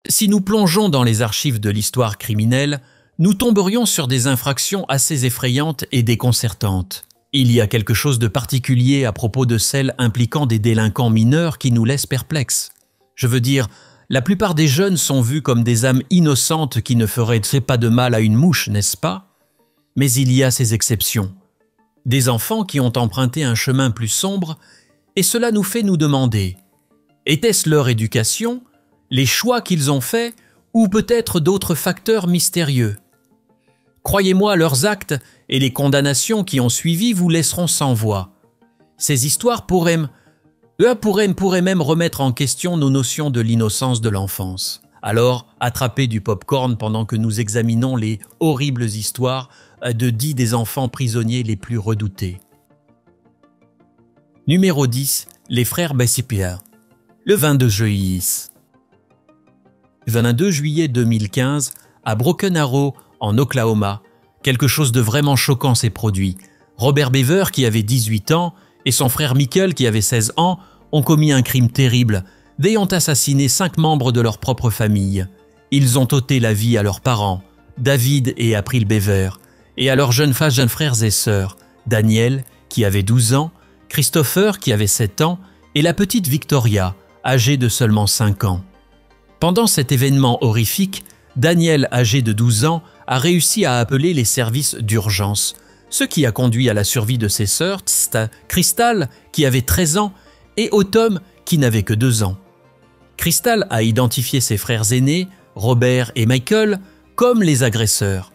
Si nous plongeons dans les archives de l'histoire criminelle, nous tomberions sur des infractions assez effrayantes et déconcertantes. Il y a quelque chose de particulier à propos de celles impliquant des délinquants mineurs qui nous laisse perplexes. Je veux dire, la plupart des jeunes sont vus comme des âmes innocentes qui ne feraient pas de mal à une mouche, n'est-ce pas? Mais il y a ces exceptions. Des enfants qui ont emprunté un chemin plus sombre, et cela nous fait nous demander, était-ce leur éducation, les choix qu'ils ont faits, ou peut-être d'autres facteurs mystérieux? Croyez-moi, leurs actes et les condamnations qui ont suivi vous laisseront sans voix. Ces histoires pourraient même remettre en question nos notions de l'innocence de l'enfance. Alors, attrapez du pop-corn pendant que nous examinons les horribles histoires de 10 des enfants prisonniers les plus redoutés. Numéro 10. Les frères Bessipier. Le 22 juillet 2015, à Broken Arrow, en Oklahoma, quelque chose de vraiment choquant s'est produit. Robert Beaver, qui avait 18 ans, et son frère Michael, qui avait 16 ans, ont commis un crime terrible, ayant assassiné 5 membres de leur propre famille. Ils ont ôté la vie à leurs parents, David et April Beaver, et à leurs jeunes frères et sœurs, Daniel, qui avait 12 ans, Christopher, qui avait 7 ans, et la petite Victoria, âgée de seulement 5 ans. Pendant cet événement horrifique, Daniel, âgé de 12 ans, a réussi à appeler les services d'urgence, ce qui a conduit à la survie de ses sœurs, Crystal, qui avait 13 ans, et Autumn, qui n'avait que 2 ans. Crystal a identifié ses frères aînés, Robert et Michael, comme les agresseurs.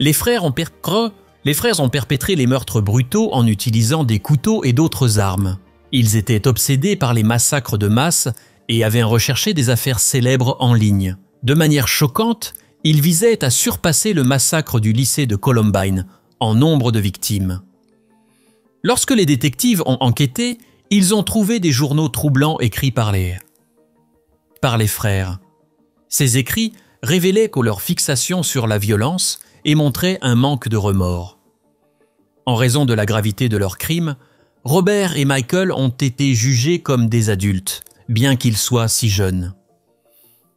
Les frères ont perpétré les meurtres brutaux en utilisant des couteaux et d'autres armes. Ils étaient obsédés par les massacres de masse et avaient recherché des affaires célèbres en ligne. De manière choquante, ils visaient à surpasser le massacre du lycée de Columbine en nombre de victimes. Lorsque les détectives ont enquêté, ils ont trouvé des journaux troublants écrits par les frères. Ces écrits révélaient que leur fixation sur la violence et montraient un manque de remords. En raison de la gravité de leurs crimes, Robert et Michael ont été jugés comme des adultes, bien qu'ils soient si jeunes.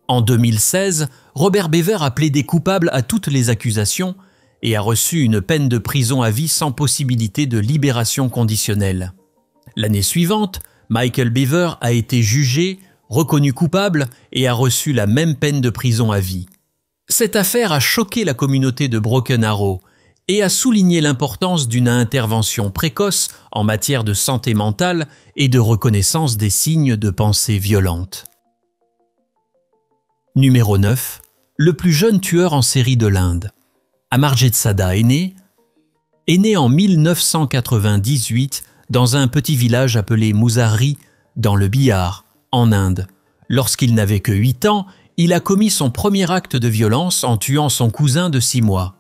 En 2016, Robert Beaver a plaidé coupable à toutes les accusations et a reçu une peine de prison à vie sans possibilité de libération conditionnelle. L'année suivante, Michael Beaver a été jugé, reconnu coupable et a reçu la même peine de prison à vie. Cette affaire a choqué la communauté de Broken Arrow et a souligné l'importance d'une intervention précoce en matière de santé mentale et de reconnaissance des signes de pensée violente. Numéro 9. Le plus jeune tueur en série de l'Inde. Amarjit Sada est né en 1998 dans un petit village appelé Musari, dans le Bihar, en Inde. Lorsqu'il n'avait que 8 ans, il a commis son premier acte de violence en tuant son cousin de 6 mois.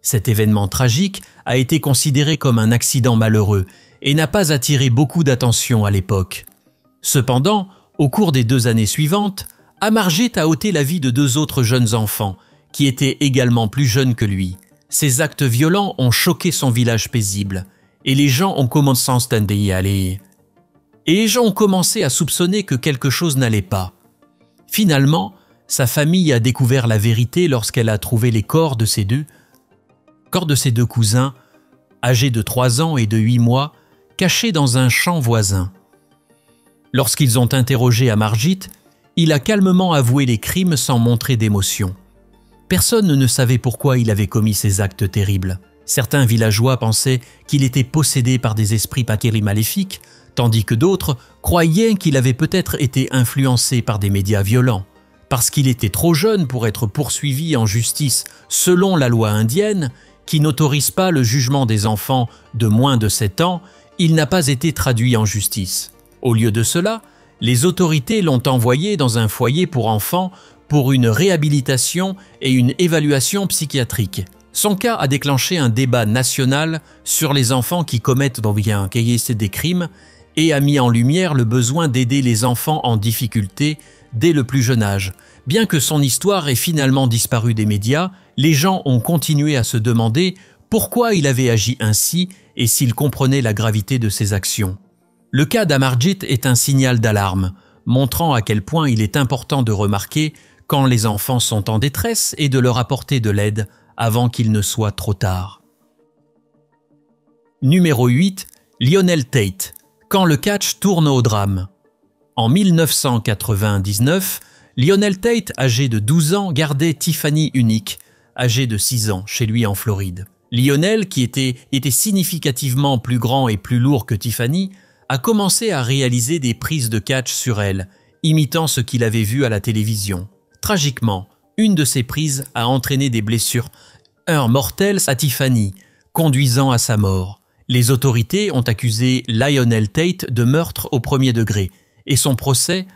Cet événement tragique a été considéré comme un accident malheureux et n'a pas attiré beaucoup d'attention à l'époque. Cependant, au cours des 2 années suivantes, Amarjit a ôté la vie de 2 autres jeunes enfants, qui étaient également plus jeunes que lui. Ces actes violents ont choqué son village paisible, et les gens ont commencé à soupçonner que quelque chose n'allait pas. Finalement, sa famille a découvert la vérité lorsqu'elle a trouvé les corps de ses deux cousins, âgés de 3 ans et de 8 mois, cachés dans un champ voisin. Lorsqu'ils ont interrogé Amarjit, il a calmement avoué les crimes sans montrer d'émotion. Personne ne savait pourquoi il avait commis ces actes terribles. Certains villageois pensaient qu'il était possédé par des esprits paqueris maléfiques, tandis que d'autres croyaient qu'il avait peut-être été influencé par des médias violents. Parce qu'il était trop jeune pour être poursuivi en justice selon la loi indienne, qui n'autorise pas le jugement des enfants de moins de 7 ans, il n'a pas été traduit en justice. Au lieu de cela, les autorités l'ont envoyé dans un foyer pour enfants pour une réhabilitation et une évaluation psychiatrique. Son cas a déclenché un débat national sur les enfants qui commettent des crimes et a mis en lumière le besoin d'aider les enfants en difficulté dès le plus jeune âge. Bien que son histoire ait finalement disparu des médias, les gens ont continué à se demander pourquoi il avait agi ainsi et s'il comprenait la gravité de ses actions. Le cas d'Amarjit est un signal d'alarme, montrant à quel point il est important de remarquer quand les enfants sont en détresse et de leur apporter de l'aide avant qu'il ne soit trop tard. Numéro 8. Lionel Tate. Quand le catch tourne au drame. En 1999, Lionel Tate, âgé de 12 ans, gardait Tiffany unique, âgée de 6 ans, chez lui en Floride. Lionel, qui était significativement plus grand et plus lourd que Tiffany, a commencé à réaliser des prises de catch sur elle, imitant ce qu'il avait vu à la télévision. Tragiquement, une de ces prises a entraîné des blessures mortelles à Tiffany, conduisant à sa mort. Les autorités ont accusé Lionel Tate de meurtre au premier degré et son procès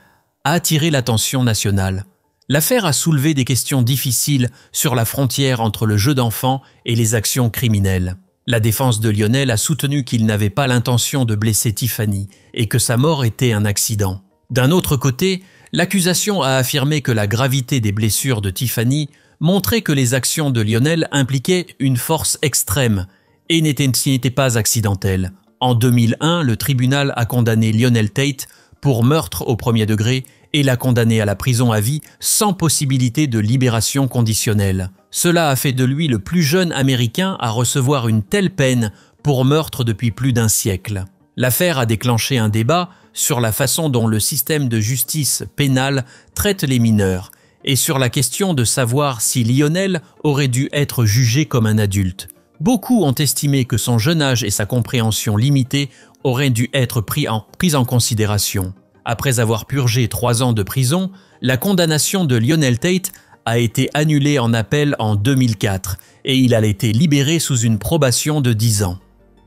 a attiré l'attention nationale. L'affaire a soulevé des questions difficiles sur la frontière entre le jeu d'enfant et les actions criminelles. La défense de Lionel a soutenu qu'il n'avait pas l'intention de blesser Tiffany et que sa mort était un accident. D'un autre côté, l'accusation a affirmé que la gravité des blessures de Tiffany montrait que les actions de Lionel impliquaient une force extrême et n'étaient pas accidentelles. En 2001, le tribunal a condamné Lionel Tate pour meurtre au premier degré et l'a condamné à la prison à vie sans possibilité de libération conditionnelle. Cela a fait de lui le plus jeune Américain à recevoir une telle peine pour meurtre depuis plus d'un siècle. L'affaire a déclenché un débat sur la façon dont le système de justice pénale traite les mineurs et sur la question de savoir si Lionel aurait dû être jugé comme un adulte. Beaucoup ont estimé que son jeune âge et sa compréhension limitée auraient dû être pris en considération. Après avoir purgé 3 ans de prison, la condamnation de Lionel Tate a été annulée en appel en 2004 et il a été libéré sous une probation de 10 ans.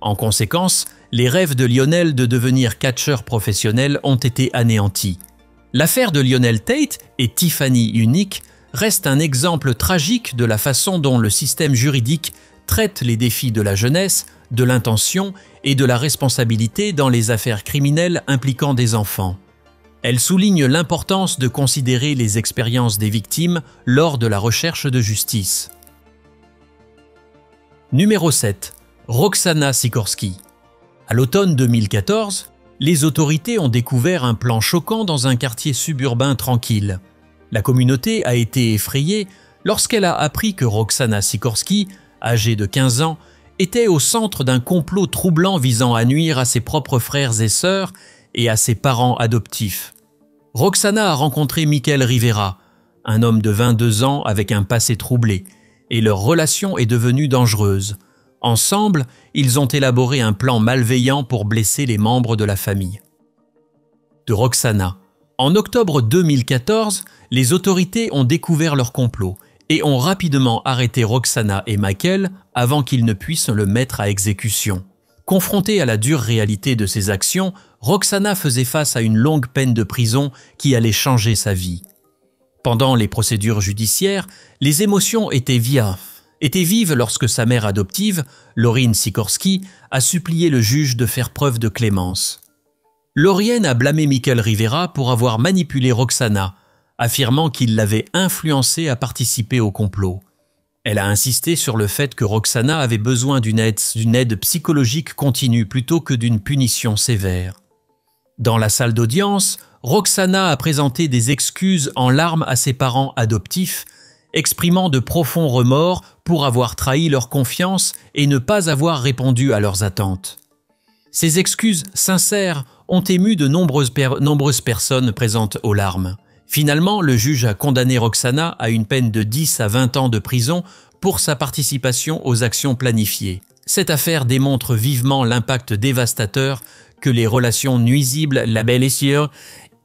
En conséquence, les rêves de Lionel de devenir catcheur professionnel ont été anéantis. L'affaire de Lionel Tate et Tiffany unique reste un exemple tragique de la façon dont le système juridique traite les défis de la jeunesse, de l'intention et de la responsabilité dans les affaires criminelles impliquant des enfants. Elle souligne l'importance de considérer les expériences des victimes lors de la recherche de justice. Numéro 7. Roxana Sikorski. À l'automne 2014, les autorités ont découvert un plan choquant dans un quartier suburbain tranquille. La communauté a été effrayée lorsqu'elle a appris que Roxana Sikorski, âgée de 15 ans, était au centre d'un complot troublant visant à nuire à ses propres frères et sœurs et à ses parents adoptifs. Roxana a rencontré Michael Rivera, un homme de 22 ans avec un passé troublé, et leur relation est devenue dangereuse. Ensemble, ils ont élaboré un plan malveillant pour blesser les membres de la famille. De Roxana. En octobre 2014, les autorités ont découvert leur complot et ont rapidement arrêté Roxana et Michael avant qu'ils ne puissent le mettre à exécution. Confrontée à la dure réalité de ses actions, Roxana faisait face à une longue peine de prison qui allait changer sa vie. Pendant les procédures judiciaires, les émotions étaient vives lorsque sa mère adoptive, Lauryn Sikorski, a supplié le juge de faire preuve de clémence. Lauryn a blâmé Michael Rivera pour avoir manipulé Roxana, affirmant qu'il l'avait influencée à participer au complot. Elle a insisté sur le fait que Roxana avait besoin d'une aide psychologique continue plutôt que d'une punition sévère. Dans la salle d'audience, Roxana a présenté des excuses en larmes à ses parents adoptifs, exprimant de profonds remords pour avoir trahi leur confiance et ne pas avoir répondu à leurs attentes. Ces excuses sincères ont ému de nombreuses personnes présentes aux larmes. Finalement, le juge a condamné Roxana à une peine de 10 à 20 ans de prison pour sa participation aux actions planifiées. Cette affaire démontre vivement l'impact dévastateur que les relations nuisibles, la blessure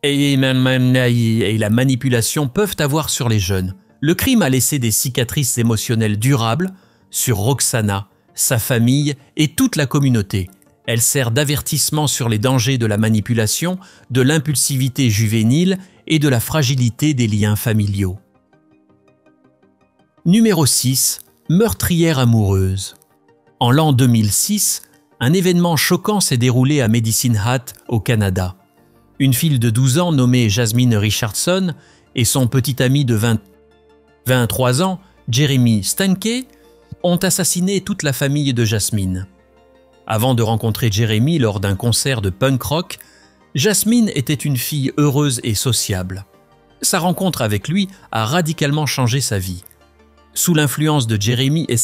et la manipulation peuvent avoir sur les jeunes. Le crime a laissé des cicatrices émotionnelles durables sur Roxana, sa famille et toute la communauté. Elle sert d'avertissement sur les dangers de la manipulation, de l'impulsivité juvénile et de la fragilité des liens familiaux. Numéro 6. Meurtrière amoureuse. En l'an 2006, un événement choquant s'est déroulé à Medicine Hat, au Canada. Une fille de 12 ans nommée Jasmine Richardson et son petit ami de 23 ans, Jeremy Stanke, ont assassiné toute la famille de Jasmine. Avant de rencontrer Jeremy lors d'un concert de punk rock, Jasmine était une fille heureuse et sociable. Sa rencontre avec lui a radicalement changé sa vie. Sous l'influence de Jeremy et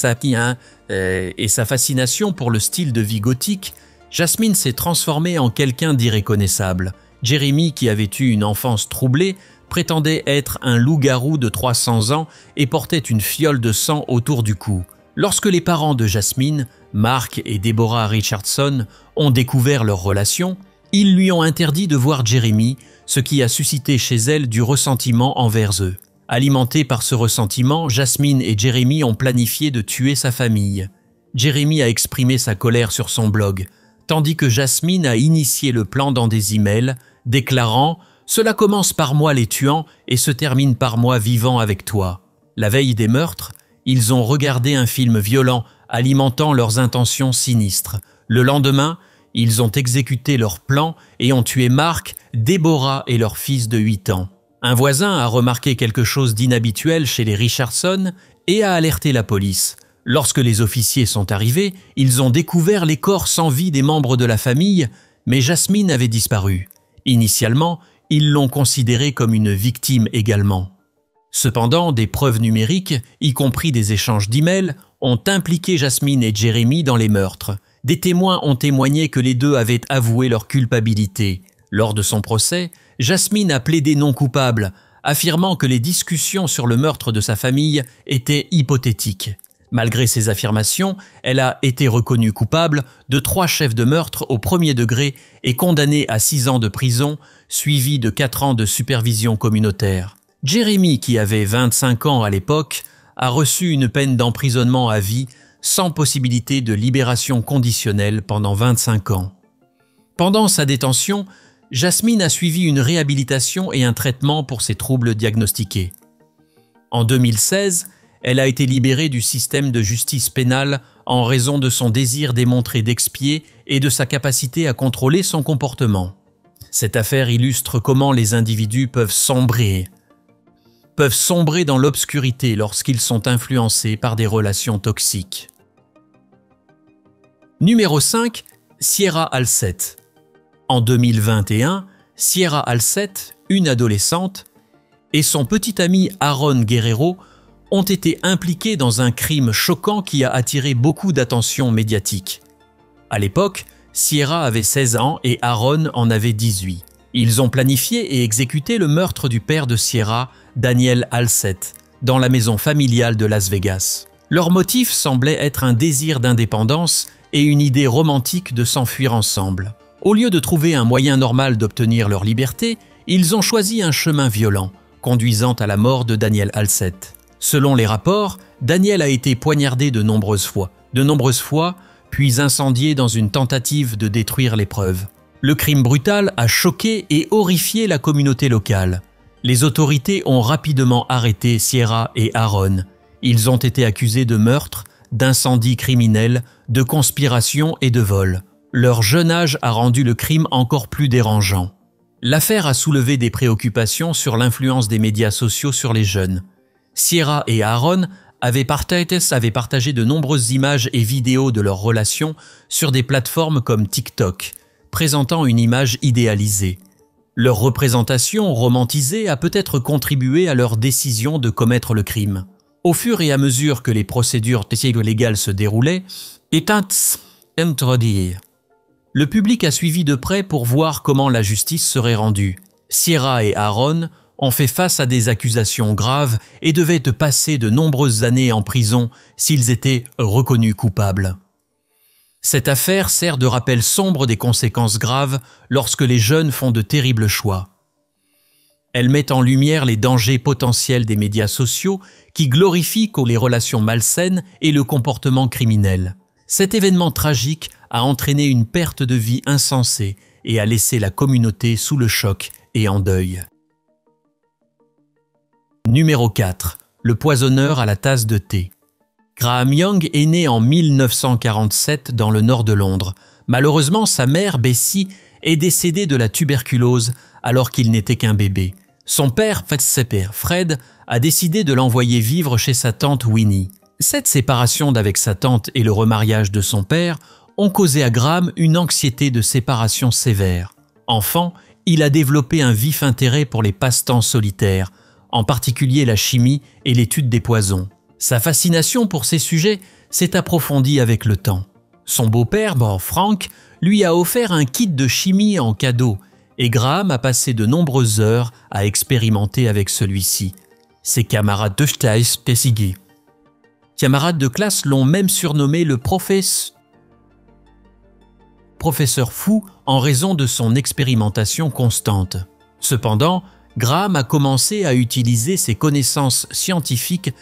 sa fascination pour le style de vie gothique, Jasmine s'est transformée en quelqu'un d'irréconnaissable. Jeremy, qui avait eu une enfance troublée, prétendait être un loup-garou de 300 ans et portait une fiole de sang autour du cou. Lorsque les parents de Jasmine, Mark et Deborah Richardson, ont découvert leur relation, ils lui ont interdit de voir Jeremy, ce qui a suscité chez elle du ressentiment envers eux. Alimenté par ce ressentiment, Jasmine et Jeremy ont planifié de tuer sa famille. Jeremy a exprimé sa colère sur son blog, tandis que Jasmine a initié le plan dans des emails, déclarant « Cela commence par moi les tuant et se termine par moi vivant avec toi ». La veille des meurtres, ils ont regardé un film violent alimentant leurs intentions sinistres. Le lendemain, ils ont exécuté leur plan et ont tué Mark, Deborah et leur fils de 8 ans. Un voisin a remarqué quelque chose d'inhabituel chez les Richardson et a alerté la police. Lorsque les officiers sont arrivés, ils ont découvert les corps sans vie des membres de la famille, mais Jasmine avait disparu. Initialement, ils l'ont considérée comme une victime également. Cependant, des preuves numériques, y compris des échanges d'emails, ont impliqué Jasmine et Jeremy dans les meurtres. Des témoins ont témoigné que les deux avaient avoué leur culpabilité. Lors de son procès, Jasmine a plaidé non coupable, affirmant que les discussions sur le meurtre de sa famille étaient hypothétiques. Malgré ces affirmations, elle a été reconnue coupable de 3 chefs de meurtre au premier degré et condamnée à 6 ans de prison, suivi de 4 ans de supervision communautaire. Jeremy, qui avait 25 ans à l'époque, a reçu une peine d'emprisonnement à vie sans possibilité de libération conditionnelle pendant 25 ans. Pendant sa détention, Jasmine a suivi une réhabilitation et un traitement pour ses troubles diagnostiqués. En 2016, elle a été libérée du système de justice pénale en raison de son désir démontré d'expier et de sa capacité à contrôler son comportement. Cette affaire illustre comment les individus peuvent sombrer dans l'obscurité lorsqu'ils sont influencés par des relations toxiques. Numéro 5. Sierra Alcett. En 2021, Sierra Alcett, une adolescente, et son petit ami Aaron Guerrero ont été impliqués dans un crime choquant qui a attiré beaucoup d'attention médiatique. À l'époque, Sierra avait 16 ans et Aaron en avait 18. Ils ont planifié et exécuté le meurtre du père de Sierra, Daniel Alcett, dans la maison familiale de Las Vegas. Leur motif semblait être un désir d'indépendance et une idée romantique de s'enfuir ensemble. Au lieu de trouver un moyen normal d'obtenir leur liberté, ils ont choisi un chemin violent, conduisant à la mort de Daniel Alcett. Selon les rapports, Daniel a été poignardé de nombreuses fois, puis incendié dans une tentative de détruire les preuves. Le crime brutal a choqué et horrifié la communauté locale. Les autorités ont rapidement arrêté Sierra et Aaron. Ils ont été accusés de meurtre, d'incendie criminel, de conspiration et de vol. Leur jeune âge a rendu le crime encore plus dérangeant. L'affaire a soulevé des préoccupations sur l'influence des médias sociaux sur les jeunes. Sierra et Aaron avaient partagé de nombreuses images et vidéos de leur relation sur des plateformes comme TikTok, présentant une image idéalisée. Leur représentation romantisée a peut-être contribué à leur décision de commettre le crime. Au fur et à mesure que les procédures légales se déroulaient, le public a suivi de près pour voir comment la justice serait rendue. Sierra et Aaron ont fait face à des accusations graves et devaient passer de nombreuses années en prison s'ils étaient reconnus coupables. Cette affaire sert de rappel sombre des conséquences graves lorsque les jeunes font de terribles choix. Elle met en lumière les dangers potentiels des médias sociaux qui glorifient les relations malsaines et le comportement criminel. Cet événement tragique a entraîné une perte de vie insensée et a laissé la communauté sous le choc et en deuil. Numéro 4. Le poisonneur à la tasse de thé. Graham Young est né en 1947 dans le nord de Londres. Malheureusement, sa mère, Bessie, est décédée de la tuberculose alors qu'il n'était qu'un bébé. Son père, Fred, a décidé de l'envoyer vivre chez sa tante Winnie. Cette séparation d'avec sa tante et le remariage de son père ont causé à Graham une anxiété de séparation sévère. Enfant, il a développé un vif intérêt pour les passe-temps solitaires, en particulier la chimie et l'étude des poisons. Sa fascination pour ces sujets s'est approfondie avec le temps. Son beau-père, Frank, lui a offert un kit de chimie en cadeau et Graham a passé de nombreuses heures à expérimenter avec celui-ci. Ses camarades de Stace Pessigui. Camarades de classe l'ont même surnommé le professeur fou en raison de son expérimentation constante. Cependant, Graham a commencé à utiliser ses connaissances scientifiques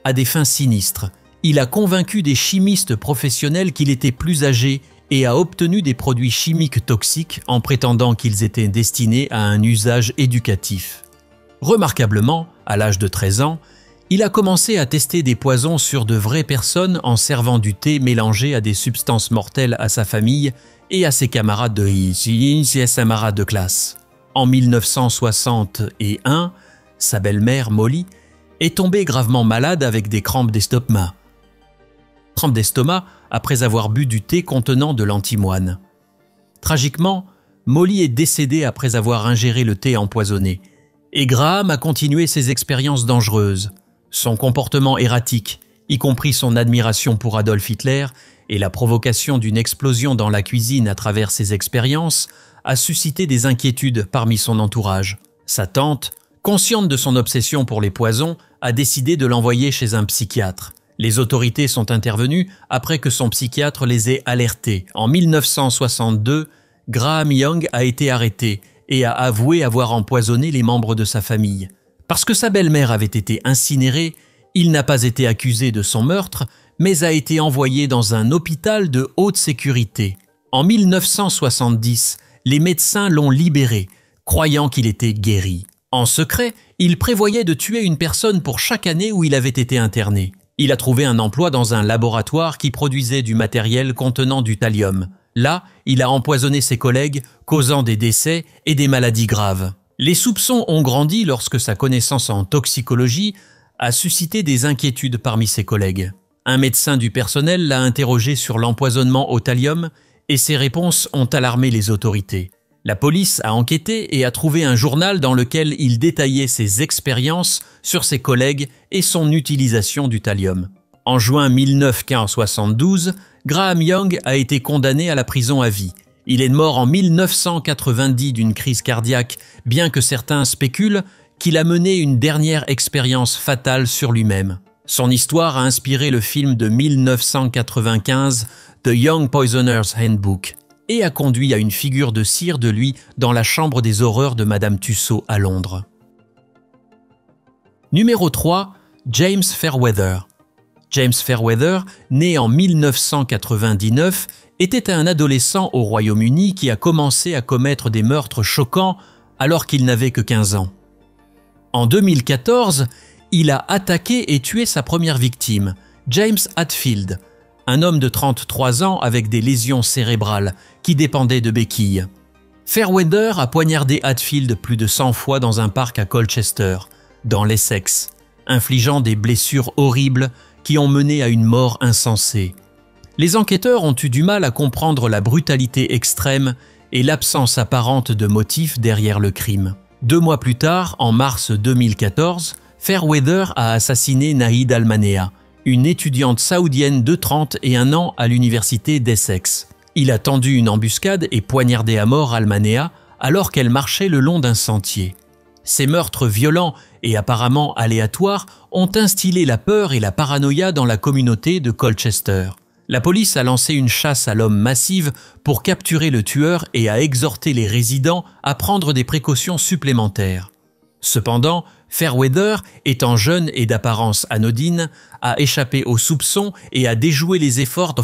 à des fins sinistres. Il a convaincu des chimistes professionnels qu'il était plus âgé et a obtenu des produits chimiques toxiques en prétendant qu'ils étaient destinés à un usage éducatif. Remarquablement, à l'âge de 13 ans, il a commencé à tester des poisons sur de vraies personnes en servant du thé mélangé à des substances mortelles à sa famille et à ses camarades de classe. En 1961, sa belle-mère, Molly, est tombée gravement malade avec des crampes d'estomac. Crampes d'estomac après avoir bu du thé contenant de l'antimoine. Tragiquement, Molly est décédée après avoir ingéré le thé empoisonné. Et Graham a continué ses expériences dangereuses. Son comportement erratique, y compris son admiration pour Adolf Hitler et la provocation d'une explosion dans la cuisine à travers ses expériences, a suscité des inquiétudes parmi son entourage. Sa tante, consciente de son obsession pour les poisons, a décidé de l'envoyer chez un psychiatre. Les autorités sont intervenues après que son psychiatre les ait alertés. En 1962, Graham Young a été arrêté et a avoué avoir empoisonné les membres de sa famille. Parce que sa belle-mère avait été incinérée, il n'a pas été accusé de son meurtre, mais a été envoyé dans un hôpital de haute sécurité. En 1970, les médecins l'ont libéré, croyant qu'il était guéri. En secret, il prévoyait de tuer une personne pour chaque année où il avait été interné. Il a trouvé un emploi dans un laboratoire qui produisait du matériel contenant du thallium. Là, il a empoisonné ses collègues, causant des décès et des maladies graves. Les soupçons ont grandi lorsque sa connaissance en toxicologie a suscité des inquiétudes parmi ses collègues. Un médecin du personnel l'a interrogé sur l'empoisonnement au thallium et ses réponses ont alarmé les autorités. La police a enquêté et a trouvé un journal dans lequel il détaillait ses expériences sur ses collègues et son utilisation du thallium. En juin 1972, Graham Young a été condamné à la prison à vie. Il est mort en 1990 d'une crise cardiaque, bien que certains spéculent qu'il a mené une dernière expérience fatale sur lui-même. Son histoire a inspiré le film de 1995, The Young Poisoner's Handbook, et a conduit à une figure de cire de lui dans la chambre des horreurs de Madame Tussaud à Londres. Numéro 3, James Fairweather. James Fairweather, né en 1999, était un adolescent au Royaume-Uni qui a commencé à commettre des meurtres choquants alors qu'il n'avait que 15 ans. En 2014, il a attaqué et tué sa première victime, James Hadfield, un homme de 33 ans avec des lésions cérébrales qui dépendaient de béquilles. Fairweather a poignardé Hadfield plus de 100 fois dans un parc à Colchester, dans l'Essex, infligeant des blessures horribles qui ont mené à une mort insensée. Les enquêteurs ont eu du mal à comprendre la brutalité extrême et l'absence apparente de motifs derrière le crime. 2 mois plus tard, en mars 2014, Fairweather a assassiné Nahid Al-Manea, une étudiante saoudienne de 31 ans à l'université d'Essex. Il a tendu une embuscade et poignardé à mort Al-Manea alors qu'elle marchait le long d'un sentier. Ces meurtres violents et apparemment aléatoires ont instillé la peur et la paranoïa dans la communauté de Colchester. La police a lancé une chasse à l'homme massive pour capturer le tueur et a exhorté les résidents à prendre des précautions supplémentaires. Cependant, Fairweather, étant jeune et d'apparence anodine, a échappé aux soupçons et a déjoué les efforts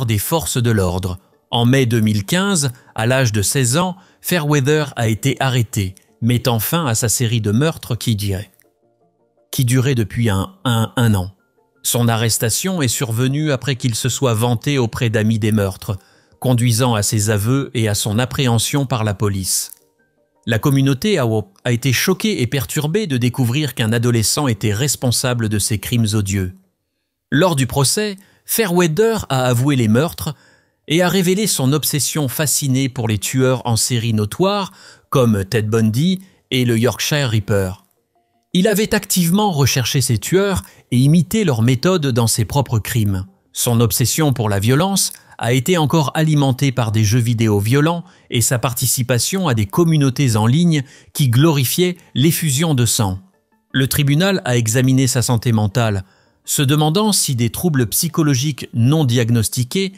des forces de l'ordre. En mai 2015, à l'âge de 16 ans, Fairweather a été arrêté, mettant fin à sa série de meurtres qui durait depuis un an. Son arrestation est survenue après qu'il se soit vanté auprès d'amis des meurtres, conduisant à ses aveux et à son appréhension par la police. La communauté a été choquée et perturbée de découvrir qu'un adolescent était responsable de ces crimes odieux. Lors du procès, Fairweather a avoué les meurtres, et a révélé son obsession fascinée pour les tueurs en série notoires comme Ted Bundy et le Yorkshire Ripper. Il avait activement recherché ces tueurs et imité leurs méthodes dans ses propres crimes. Son obsession pour la violence a été encore alimentée par des jeux vidéo violents et sa participation à des communautés en ligne qui glorifiaient l'effusion de sang. Le tribunal a examiné sa santé mentale, se demandant si des troubles psychologiques non diagnostiqués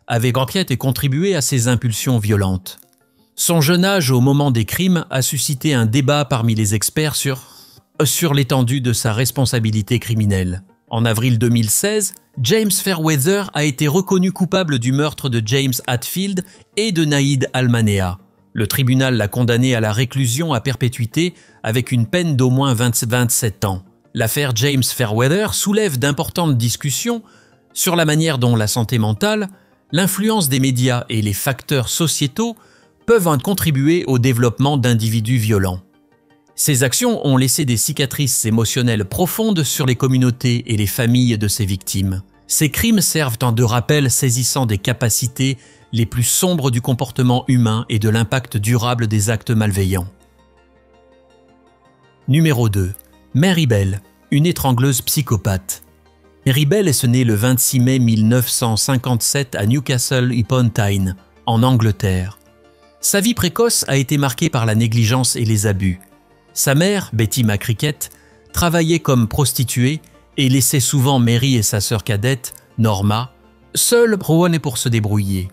avaient enquête et contribué à ses impulsions violentes. Son jeune âge au moment des crimes a suscité un débat parmi les experts sur l'étendue de sa responsabilité criminelle. En avril 2016, James Fairweather a été reconnu coupable du meurtre de James Hetfield et de Naïd Al-Manea. Le tribunal l'a condamné à la réclusion à perpétuité avec une peine d'au moins 27 ans. L'affaire James Fairweather soulève d'importantes discussions sur la manière dont la santé mentale, l'influence des médias et les facteurs sociétaux peuvent en contribuer au développement d'individus violents. Ces actions ont laissé des cicatrices émotionnelles profondes sur les communautés et les familles de ces victimes. Ces crimes servent de rappel saisissant des capacités les plus sombres du comportement humain et de l'impact durable des actes malveillants. Numéro 2. Mary Bell, une étrangleuse psychopathe. Mary Bell est née le 26 mai 1957 à Newcastle upon Tyne, en Angleterre. Sa vie précoce a été marquée par la négligence et les abus. Sa mère, Betty McCricket, travaillait comme prostituée et laissait souvent Mary et sa sœur cadette, Norma, seules pour se débrouiller.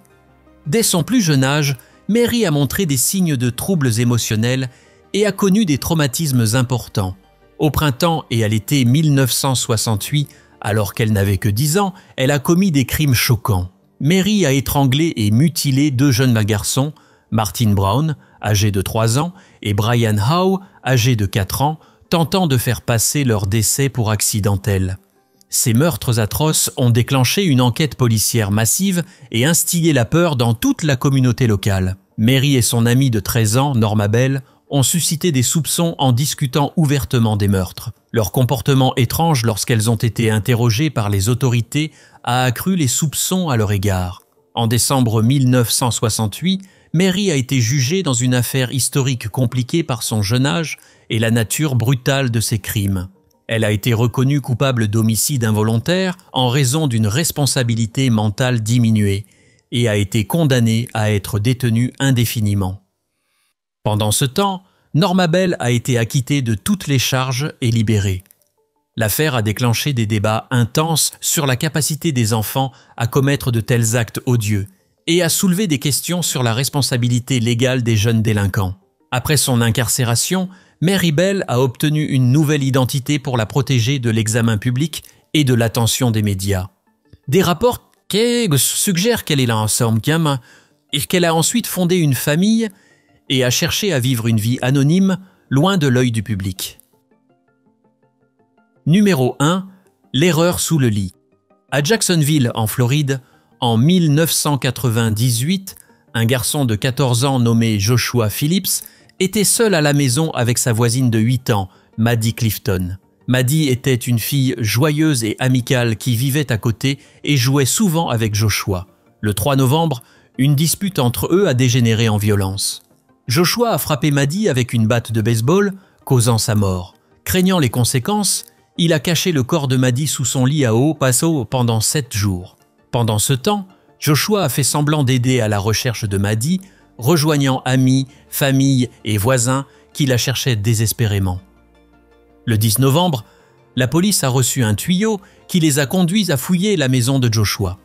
Dès son plus jeune âge, Mary a montré des signes de troubles émotionnels et a connu des traumatismes importants. Au printemps et à l'été 1968, alors qu'elle n'avait que 10 ans, elle a commis des crimes choquants. Mary a étranglé et mutilé 2 jeunes garçons, Martin Brown, âgé de 3 ans, et Brian Howe, âgé de 4 ans, tentant de faire passer leur décès pour accidentel. Ces meurtres atroces ont déclenché une enquête policière massive et instillé la peur dans toute la communauté locale. Mary et son amie de 13 ans, Norma Bell, ont suscité des soupçons en discutant ouvertement des meurtres. Leur comportement étrange lorsqu'elles ont été interrogées par les autorités a accru les soupçons à leur égard. En décembre 1968, Mary a été jugée dans une affaire historique compliquée par son jeune âge et la nature brutale de ses crimes. Elle a été reconnue coupable d'homicide involontaire en raison d'une responsabilité mentale diminuée et a été condamnée à être détenue indéfiniment. Pendant ce temps, Norma Bell a été acquittée de toutes les charges et libérée. L'affaire a déclenché des débats intenses sur la capacité des enfants à commettre de tels actes odieux et a soulevé des questions sur la responsabilité légale des jeunes délinquants. Après son incarcération, Mary Bell a obtenu une nouvelle identité pour la protéger de l'examen public et de l'attention des médias. Des rapports suggèrent qu'elle est là ensemble et qu'elle a ensuite fondé une famille et a cherché à vivre une vie anonyme, loin de l'œil du public. Numéro 1. L'erreur sous le lit. À Jacksonville, en Floride, en 1998, un garçon de 14 ans nommé Joshua Phillips était seul à la maison avec sa voisine de 8 ans, Maddie Clifton. Maddie était une fille joyeuse et amicale qui vivait à côté et jouait souvent avec Joshua. Le 3 novembre, une dispute entre eux a dégénéré en violence. Joshua a frappé Maddie avec une batte de baseball, causant sa mort. Craignant les conséquences, il a caché le corps de Maddie sous son lit à eau Paso pendant 7 jours. Pendant ce temps, Joshua a fait semblant d'aider à la recherche de Maddie, rejoignant amis, famille et voisins qui la cherchaient désespérément. Le 10 novembre, la police a reçu un tuyau qui les a conduits à fouiller la maison de Joshua.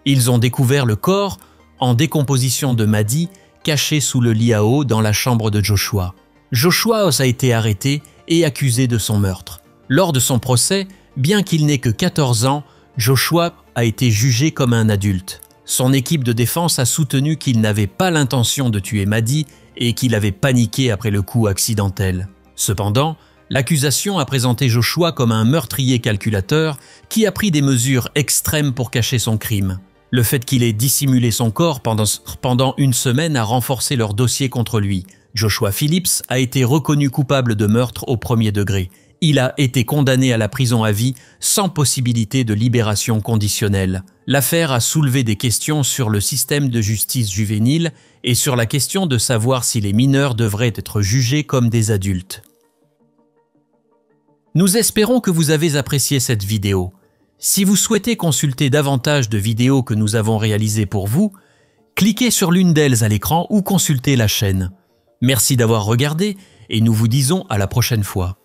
Ils ont découvert le corps en décomposition de Maddie caché sous le lit à eau dans la chambre de Joshua. Joshua a été arrêté et accusé de son meurtre. Lors de son procès, bien qu'il n'ait que 14 ans, Joshua a été jugé comme un adulte. Son équipe de défense a soutenu qu'il n'avait pas l'intention de tuer Maddie et qu'il avait paniqué après le coup accidentel. Cependant, l'accusation a présenté Joshua comme un meurtrier calculateur qui a pris des mesures extrêmes pour cacher son crime. Le fait qu'il ait dissimulé son corps pendant une semaine a renforcé leur dossier contre lui. Joshua Phillips a été reconnu coupable de meurtre au premier degré. Il a été condamné à la prison à vie sans possibilité de libération conditionnelle. L'affaire a soulevé des questions sur le système de justice juvénile et sur la question de savoir si les mineurs devraient être jugés comme des adultes. Nous espérons que vous avez apprécié cette vidéo. Si vous souhaitez consulter davantage de vidéos que nous avons réalisées pour vous, cliquez sur l'une d'elles à l'écran ou consultez la chaîne. Merci d'avoir regardé et nous vous disons à la prochaine fois.